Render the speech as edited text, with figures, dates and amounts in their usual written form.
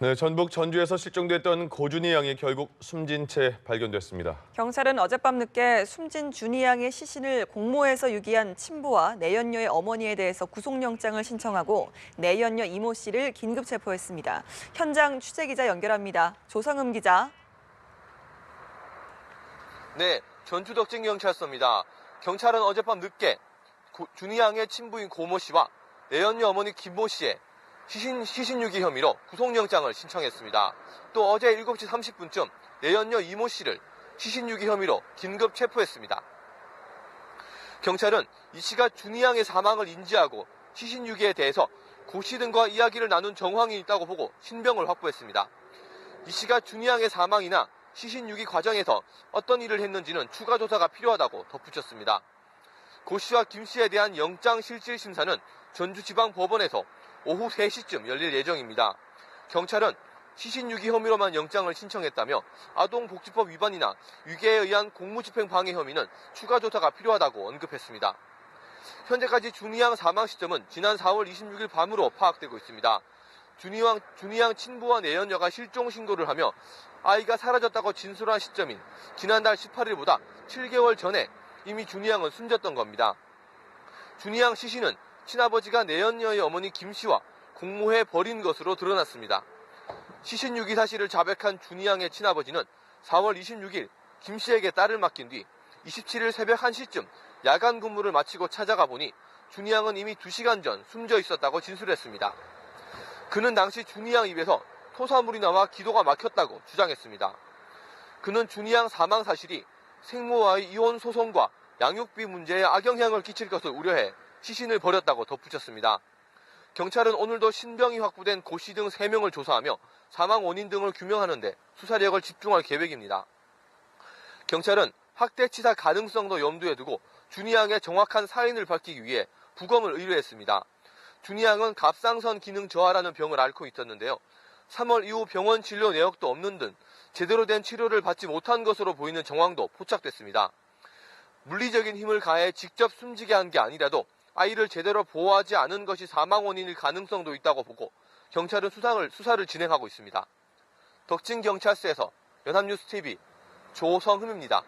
네, 전북 전주에서 실종됐던 고준희 양이 결국 숨진 채 발견됐습니다. 경찰은 어젯밤 늦게 숨진 준희 양의 시신을 공모해서 유기한 친부와 내연녀의 어머니에 대해서 구속영장을 신청하고 내연녀 이모 씨를 긴급 체포했습니다. 현장 취재기자 연결합니다. 조성음 기자. 네, 전주덕진경찰서입니다. 경찰은 어젯밤 늦게 준희 양의 친부인 고모 씨와 내연녀 어머니 김모 씨의 시신 유기 혐의로 구속영장을 신청했습니다. 또 어제 7시 30분쯤 내연녀 이모 씨를 시신 유기 혐의로 긴급 체포했습니다. 경찰은 이 씨가 준희 양의 사망을 인지하고 시신 유기에 대해서 고 씨 등과 이야기를 나눈 정황이 있다고 보고 신병을 확보했습니다. 이 씨가 준희 양의 사망이나 시신 유기 과정에서 어떤 일을 했는지는 추가 조사가 필요하다고 덧붙였습니다. 고 씨와 김 씨에 대한 영장 실질 심사는 전주지방법원에서 오후 3시쯤 열릴 예정입니다. 경찰은 시신 유기 혐의로만 영장을 신청했다며 아동복지법 위반이나 유괴에 의한 공무집행 방해 혐의는 추가 조사가 필요하다고 언급했습니다. 현재까지 준희 양 사망 시점은 지난 4월 26일 밤으로 파악되고 있습니다. 준희 양 친부와 내연녀가 실종 신고를 하며 아이가 사라졌다고 진술한 시점인 지난달 18일보다 7개월 전에 이미 준희 양은 숨졌던 겁니다. 준희 양 시신은 친아버지가 내연녀의 어머니 김 씨와 공모해 버린 것으로 드러났습니다. 시신 유기 사실을 자백한 준희 양의 친아버지는 4월 26일 김 씨에게 딸을 맡긴 뒤 27일 새벽 1시쯤 야간 근무를 마치고 찾아가 보니 준희 양은 이미 2시간 전 숨져 있었다고 진술했습니다. 그는 당시 준희 양 입에서 토사물이 나와 기도가 막혔다고 주장했습니다. 그는 준희 양 사망 사실이 생모와의 이혼 소송과 양육비 문제에 악영향을 끼칠 것을 우려해 시신을 버렸다고 덧붙였습니다. 경찰은 오늘도 신병이 확보된 고 씨 등 3명을 조사하며 사망 원인 등을 규명하는 데 수사력을 집중할 계획입니다. 경찰은 학대치사 가능성도 염두에 두고 준희 양의 정확한 사인을 밝히기 위해 부검을 의뢰했습니다. 준희 양은 갑상선 기능 저하라는 병을 앓고 있었는데요. 3월 이후 병원 진료 내역도 없는 등 제대로 된 치료를 받지 못한 것으로 보이는 정황도 포착됐습니다. 물리적인 힘을 가해 직접 숨지게 한 게 아니라도 아이를 제대로 보호하지 않은 것이 사망 원인일 가능성도 있다고 보고 경찰은 수사를 진행하고 있습니다. 덕진경찰서에서 연합뉴스TV 조성흠입니다.